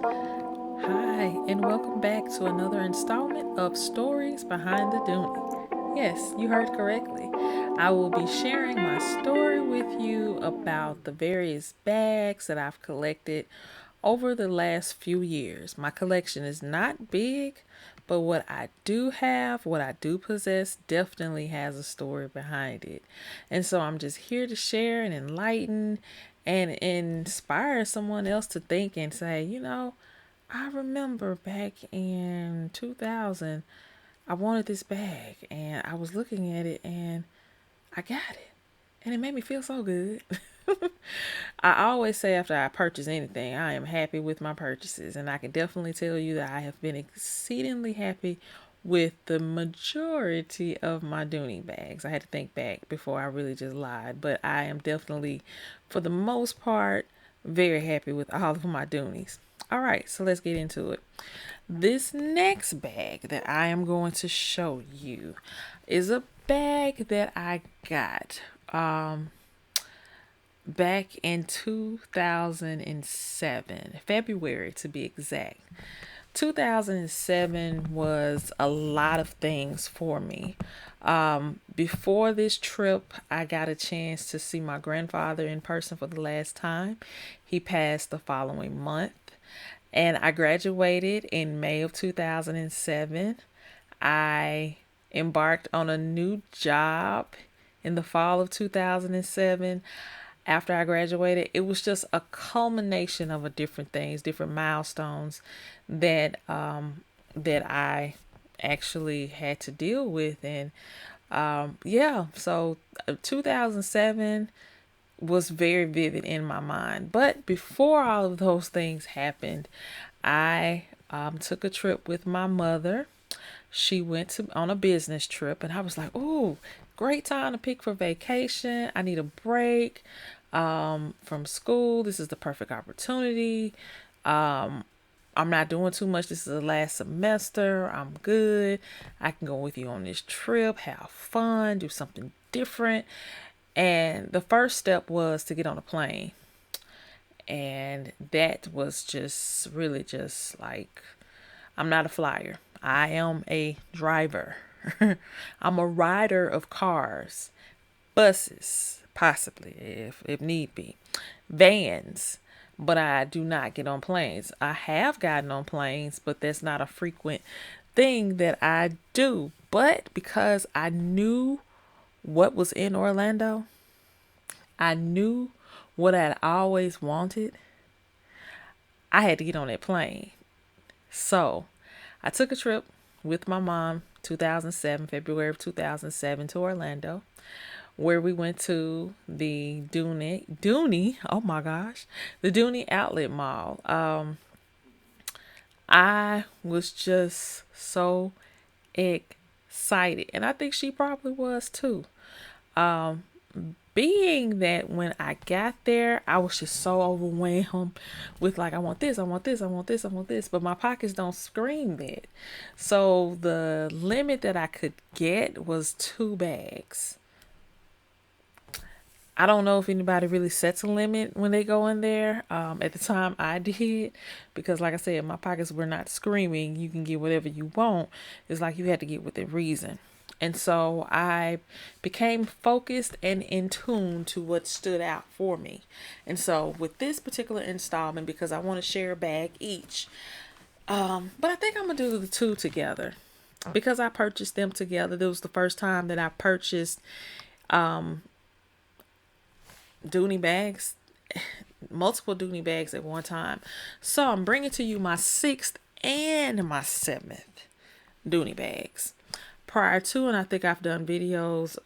Hi, and welcome back to another installment of Stories Behind the Dooney. Yes, you heard correctly. I will be sharing my story with you about the various bags that I've collected over the last few years. My collection is not big, but what I do have, what I do possess, definitely has a story behind it. And so I'm just here to share and enlighten and inspire someone else to think and say, I remember back in 2000, I wanted this bag and I was looking at it and I got it. And it made me feel so good. I always say after I purchase anything, I am happy with my purchases. And I can definitely tell you that I have been exceedingly happy with the majority of my Dooney bags. I had to think back before I really just lied. But I am definitely, for the most part, very happy with all of my Doonies. All right, so let's get into it. This next bag that I am going to show you is a bag that I got back in 2007, February to be exact. 2007 was a lot of things for me. Before this trip, I got a chance to see my grandfather in person for the last time. He passed the following month, and I graduated in May of 2007. I embarked on a new job in the fall of 2007 after I graduated. It was just a culmination of a different things, different milestones that I actually had to deal with. And yeah, so 2007 was very vivid in my mind. But before all of those things happened, I took a trip with my mother. She went to on a business trip, and I was like, "Ooh, great time to pick for vacation. I need a break from school. This is the perfect opportunity. I'm not doing too much. This is the last semester. I'm good. I can go with you on this trip, have fun, do something different." And the first step was to get on a plane. And that was just really just like, I'm not a flyer. I am a driver. I'm a rider of cars, buses, possibly if need be, vans, but I do not get on planes. I have gotten on planes, but that's not a frequent thing that I do. But because I knew what was in Orlando, I knew what I'd always wanted, I had to get on that plane. So I took a trip with my mom 2007, February of 2007 to Orlando, where we went to the Dooney, oh my gosh, the Dooney Outlet Mall. I was just so excited, and I think she probably was too. Being that when I got there, I was just so overwhelmed with like, I want this, I want this, I want this, I want this, but my pockets don't scream that. So the limit that I could get was 2 bags. I don't know if anybody really sets a limit when they go in there. At the time, I did because, like I said, my pockets were not screaming. You can get whatever you want. It's like you had to get within reason. And so I became focused and in tune to what stood out for me. And so with this particular installment, because I want to share a bag each, but I think I'm gonna do the two together because I purchased them together. This was the first time that I purchased Dooney bags, multiple Dooney bags at one time. So I'm bringing to you my sixth and my seventh Dooney bags. Prior to, and I think I've done videos,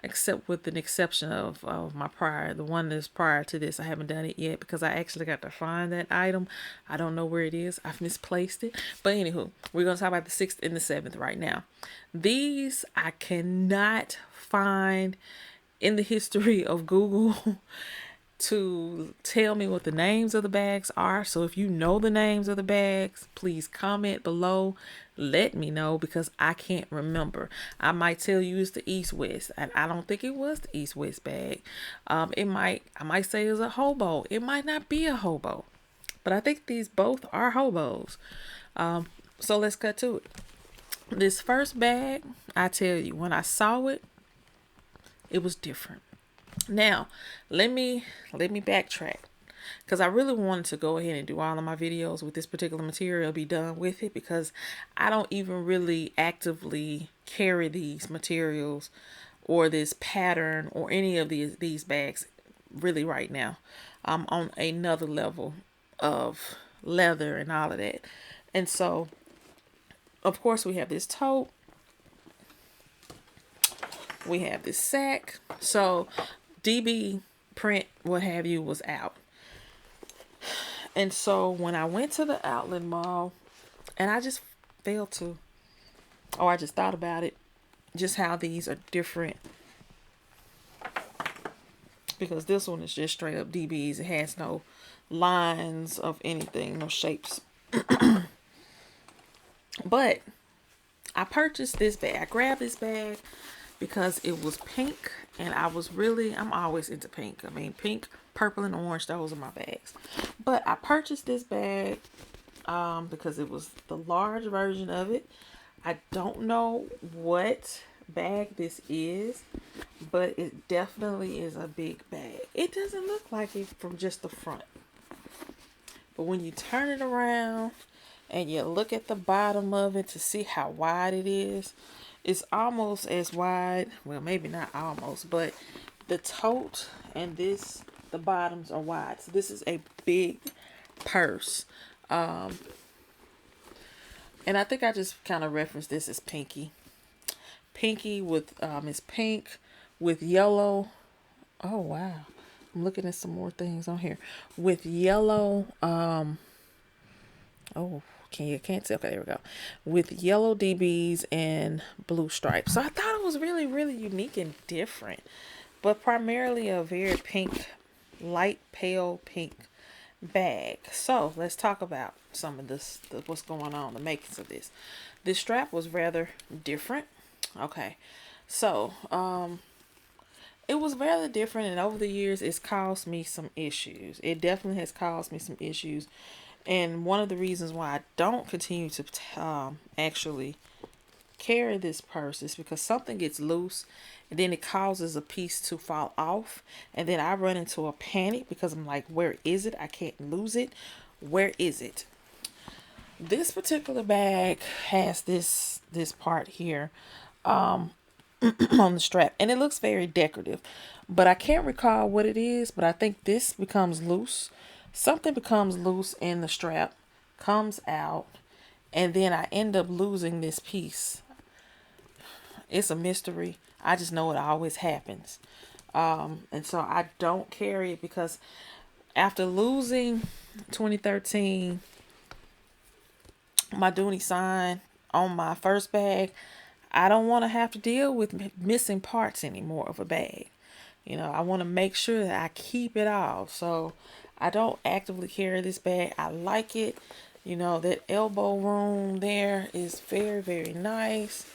except with an exception of my prior, the one that's prior to this. I haven't done it yet because I actually got to find that item. I don't know where it is. I've misplaced it. But anywho, we're going to talk about the sixth and the seventh right now. These I cannot find in the history of Google to tell me what the names of the bags are. So if you know the names of the bags, please comment below. Let me know because I can't remember. I might tell you it's the East West, and I don't think it was the East West bag. I might say it's a hobo. It might not be a hobo. But I think these both are hobos. So let's cut to it. This first bag, I tell you, when I saw it, it was different. Now, let me backtrack because I really wanted to go ahead and do all of my videos with this particular material, be done with it, because I don't even really actively carry these materials or this pattern or any of these bags really right now. I'm on another level of leather and all of that. And so, of course, we have this tote. We have this sack. So DB print, what have you, was out. And so when I went to the outlet mall, and I just failed to, or I just thought about it, just how these are different. Because this one is just straight up DBs. It has no lines of anything, no shapes. But I purchased this bag. I grabbed this bag because it was pink, and I'm always into pink. I mean, pink, purple, and orange, those are my bags. But I purchased this bag because it was the large version of it. I don't know what bag this is, but it definitely is a big bag. It doesn't look like it from just the front. But when you turn it around and you look at the bottom of it to see how wide it is, it's almost as wide. Well, maybe not almost, but the tote and the bottoms are wide. So this is a big purse. And I think I just kind of referenced this as Pinky. Pinky with, it's pink with yellow. Oh, wow. I'm looking at some more things on here. With yellow, can't see. Okay, there we go. With yellow DBs and blue stripes. So I thought it was really, really unique and different. But primarily a very pink, light pale pink bag. So let's talk about some of this, what's going on, the makings of this. This strap was rather different. Okay. So, it was rather different, and over the years, it's caused me some issues. It definitely has caused me some issues. And one of the reasons why I don't continue to actually carry this purse is because something gets loose and then it causes a piece to fall off. And then I run into a panic because I'm like, where is it? I can't lose it. Where is it? This particular bag has this part here on the strap, and it looks very decorative, but I can't recall what it is. But I think this becomes loose. Something becomes loose in the strap, comes out, and then I end up losing this piece. It's a mystery. I just know it always happens. And so I don't carry it because after losing 2013 my Dooney sign on my first bag, I don't want to have to deal with missing parts anymore of a bag. You know, I want to make sure that I keep it all. So I don't actively carry this bag. I like it. You know, that elbow room there is very, very nice.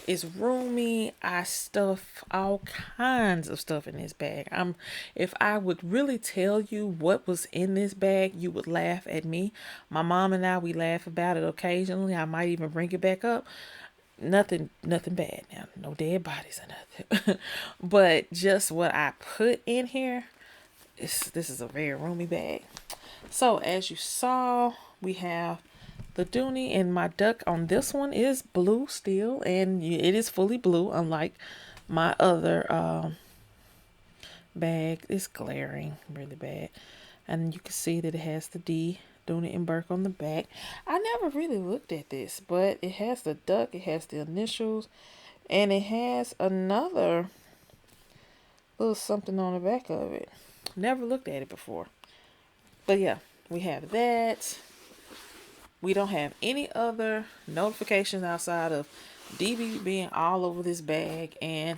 It's roomy. I stuff all kinds of stuff in this bag. If I would really tell you what was in this bag, you would laugh at me. My mom and I, we laugh about it occasionally. I might even bring it back up. Nothing bad now. No dead bodies or nothing. But just what I put in here, this is a very roomy bag. So as you saw, we have the Dooney, and my duck on this one is blue still, and it is fully blue, unlike my other bag. It's glaring really bad, and you can see that it has the D, Dooney and Bourke, on the back. I never really looked at this, but it has the duck, it has the initials, and it has another little something on the back of it. Never looked at it before. But yeah, we have that. We don't have any other notifications outside of DB being all over this bag and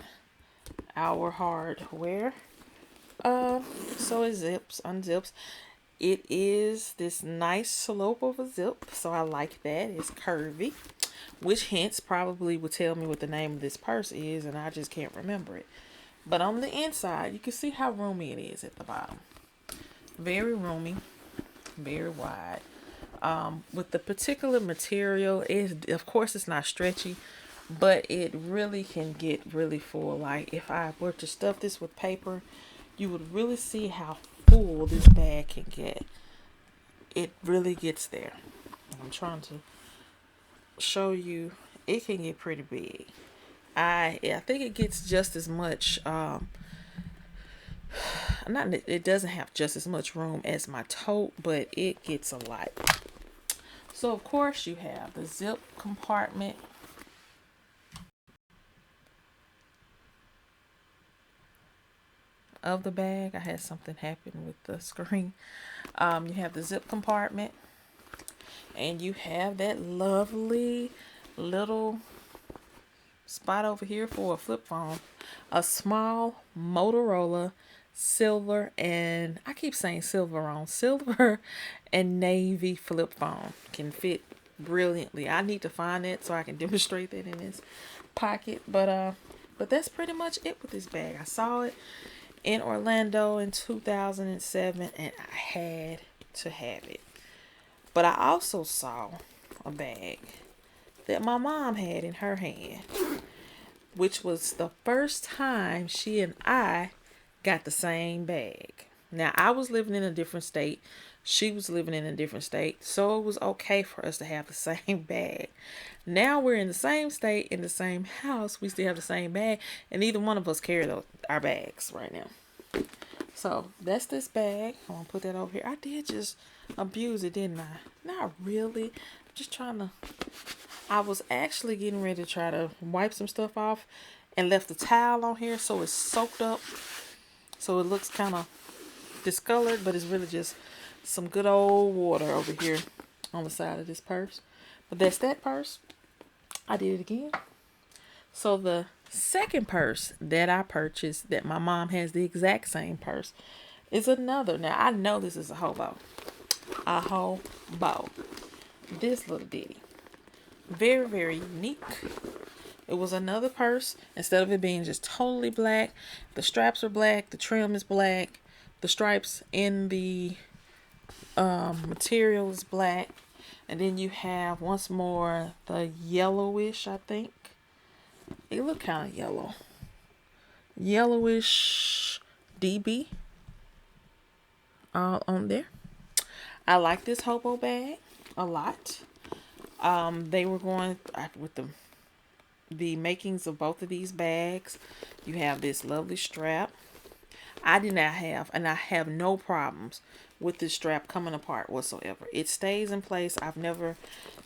our hardware. So it zips, unzips. It is this nice slope of a zip, so I like that. It's curvy, which hence probably would tell me what the name of this purse is, and I just can't remember it. But on the inside, you can see how roomy it is at the bottom. Very roomy. very wide. With the particular material, it of course it's not stretchy, but it really can get really full. Like if I were to stuff this with paper, you would really see how full this bag can get. It really gets there. I'm trying to show you. It can get pretty big. I think it gets just as much. Not it doesn't have just as much room as my tote, but it gets a lot. So of course you have the zip compartment. Of the bag. I had something happen with the screen. You have the zip compartment, and you have that lovely little spot over here for a flip phone. A small Motorola silver, and I keep saying silver on silver and navy flip phone. Can fit brilliantly. I need to find it so I can demonstrate that in this pocket. But that's pretty much it with this bag. I saw it in Orlando in 2007, and I had to have it. But I also saw a bag that my mom had in her hand, which was the first time she and I got the same bag. Now, I was living in a different state. She was living in a different state. So it was okay for us to have the same bag. Now we're in the same state, in the same house. We still have the same bag. And neither one of us carry our bags right now. So that's this bag. I'm going to put that over here. I did just abuse it, didn't I? Not really. Just trying to. I was actually getting ready to try to wipe some stuff off and left the towel on here so it's soaked up. So it looks kind of discolored, but it's really just some good old water over here on the side of this purse. But that's that purse. I did it again. So the second purse that I purchased, that my mom has the exact same purse, is another. Now I know this is a hobo. A hobo. This little ditty. Very, very unique. It was another purse. Instead of it being just totally black, the straps are black, the trim is black, the stripes in the material is black, and then you have once more the yellowish, I think. It look kind of yellow. Yellowish DB all on there. I like this hobo bag a lot. They were going with the makings of both of these bags. You have this lovely strap. I did not have, and I have no problems with this strap coming apart whatsoever. It stays in place. I've never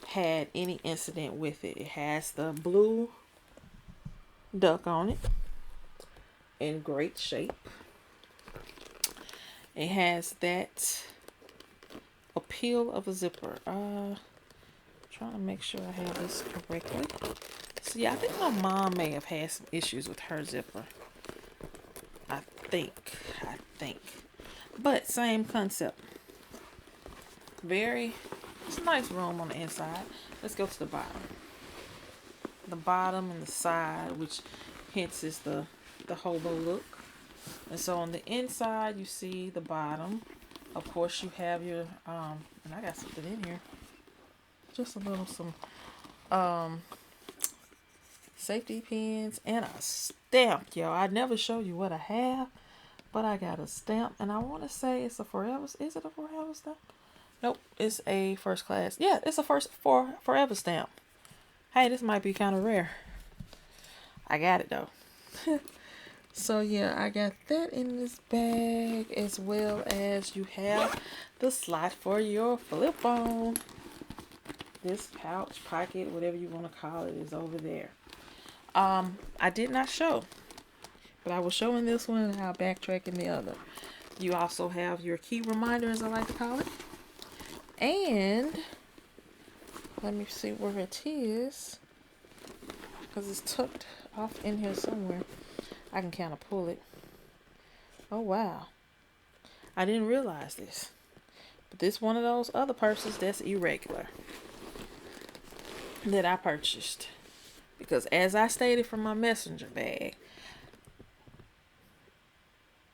had any incident with it. It has the blue duck on it in great shape. It has that appeal of a zipper. Trying to make sure I have this correctly. So yeah, I think my mom may have had some issues with her zipper. I think. But same concept. It's a nice room on the inside. Let's go to the bottom. The bottom and the side, which hence is the hobo look. And so on the inside, you see the bottom. Of course, you have your, and I got something in here. Just a little, some, safety pins and a stamp, y'all. I never show you what I have, but I got a stamp, and I want to say it's a forever. Is it a forever stamp? Nope, it's a first class. Yeah, it's a forever stamp. Hey, this might be kind of rare. I got it though. So yeah, I got that in this bag, as well as you have the slot for your flip phone. This pouch, pocket, whatever you want to call it, is over there. I did not show, but I was showing this one and I'll backtrack in the other. You also have your key reminder, as I like to call it. And let me see where it is, because it's tucked off in here somewhere. I can kind of pull it. Oh, wow. I didn't realize this. But this one of those other purses that's irregular that I purchased. Because as I stated from my messenger bag,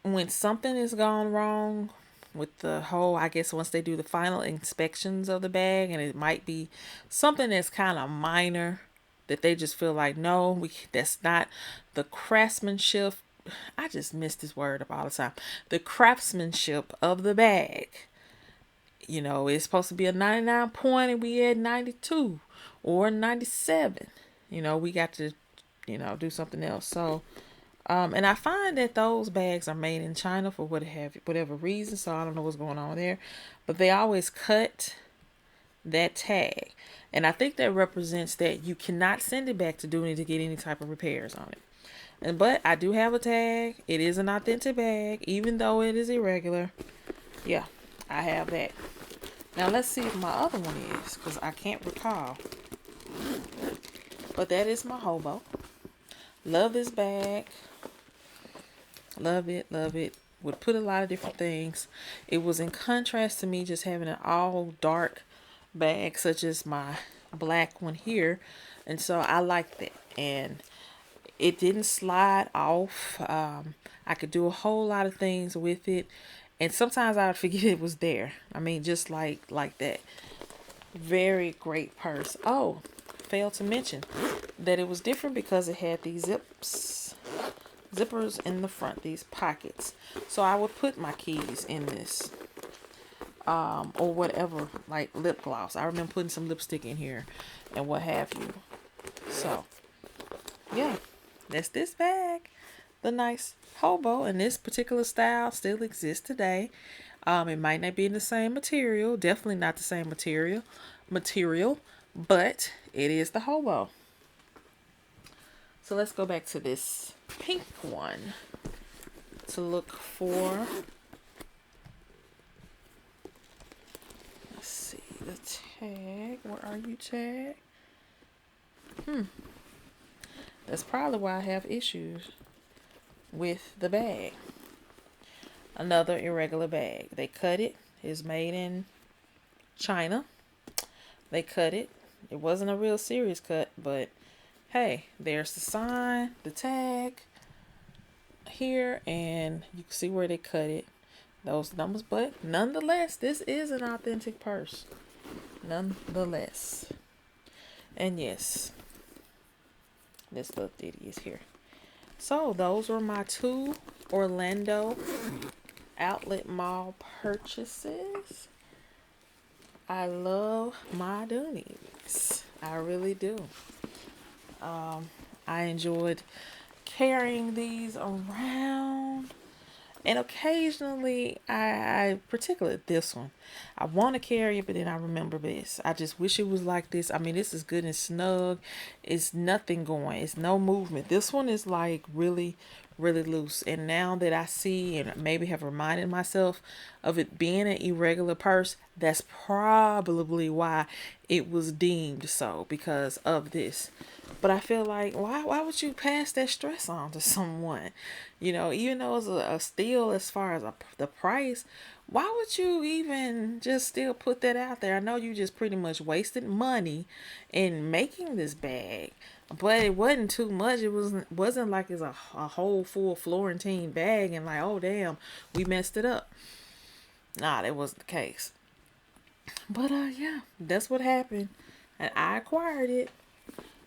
when something is gone wrong with the whole, I guess once they do the final inspections of the bag, and it might be something that's kind of minor that they just feel like, no, that's not the craftsmanship. I just miss this word up all the time. The craftsmanship of the bag. You know, it's supposed to be a 99 point and we had 92 or 97. You know, we got to, do something else. So, and I find that those bags are made in China for whatever reason. So I don't know what's going on there, but they always cut that tag. And I think that represents that you cannot send it back to Dooney to get any type of repairs on it. But I do have a tag. It is an authentic bag, even though it is irregular. Yeah, I have that. Now let's see if my other one is, because I can't recall. But that is my hobo. Love this bag. Love it, love it. Would put a lot of different things. It was in contrast to me just having an all dark bag, such as my black one here. And so I like that. And it didn't slide off. I could do a whole lot of things with it. And sometimes I would forget it was there. I mean, just like that. Very great purse. Oh, failed to mention that it was different because it had these zippers in the front, these pockets. So I would put my keys in this. Or whatever, like lip gloss. I remember putting some lipstick in here and what have you. So, yeah, that's this bag. The nice hobo, and this particular style still exists today. It might not be in the same material, definitely not the same material, but it is the hobo. So let's go back to this pink one to look for. Let's see the tag. Where are you, tag? That's probably why I have issues with the bag. Another irregular bag. They cut it. It's made in China. They cut it. It wasn't a real serious cut, but hey, there's the sign, the tag here, and you can see where they cut it. Those numbers, but nonetheless, this is an authentic purse. Nonetheless. And yes, this little ditty is here. So those were my 2 Orlando outlet mall purchases. I love my Dooneys. I really do. I enjoyed carrying these around. And occasionally, I particularly this one, I want to carry it, but then I remember this. I just wish it was like this. I mean, this is good and snug. It's nothing going. It's no movement. This one is like really, really loose. And now that I see and maybe have reminded myself of it being an irregular purse, that's probably why it was deemed so, because of this. But I feel like, why would you pass that stress on to someone? Even though it's a steal as far as the price, why would you even just still put that out there? I know you just pretty much wasted money in making this bag, but it wasn't too much. It wasn't like it's a whole full Florentine bag and like, oh damn, we messed it up. Nah, that wasn't the case. But yeah, that's what happened, and I acquired it.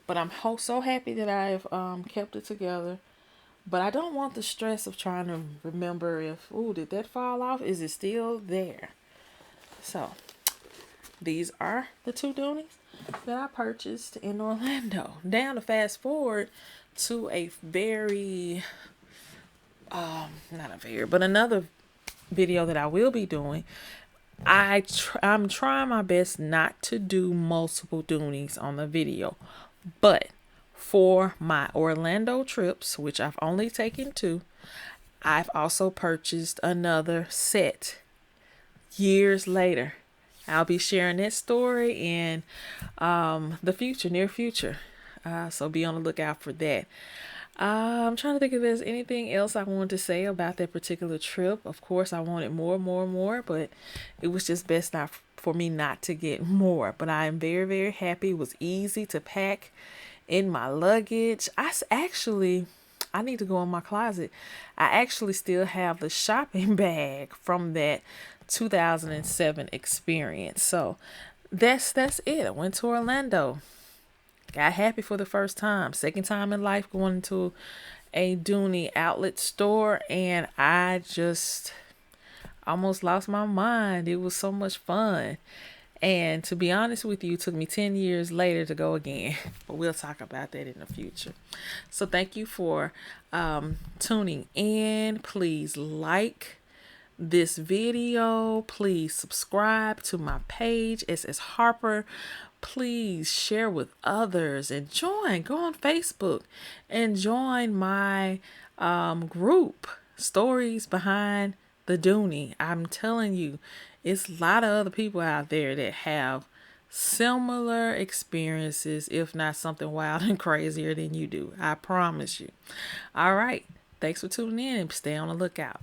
But I'm so happy that I've kept it together. But I don't want the stress of trying to remember if, did that fall off? Is it still there? So, these are the 2 Dooneys that I purchased in Orlando. Down to fast forward to a very, but another video that I will be doing. I'm trying my best not to do multiple Dooneys on the video. But for my Orlando trips, which I've only taken 2, I've also purchased another set years later. I'll be sharing that story in the near future. So be on the lookout for that. I'm trying to think if there's anything else I wanted to say about that particular trip. Of course, I wanted more, but it was just best not for me not to get more. But I am very, very happy. It was easy to pack in my luggage. I need to go in my closet. I actually still have the shopping bag from that 2007 experience. So that's it. I went to Orlando. Got happy for the first time. Second time in life going to a Dooney outlet store, and I just almost lost my mind. It was so much fun. And to be honest with you, it took me 10 years later to go again. But we'll talk about that in the future. So thank you for tuning in. Please like this video. Please subscribe to my page. It's Harper. Please share with others and join. Go on Facebook and join my group, Stories Behind the Dooney. I'm telling you, it's a lot of other people out there that have similar experiences, if not something wild and crazier than you do. I promise you. All right. Thanks for tuning in. Stay on the lookout.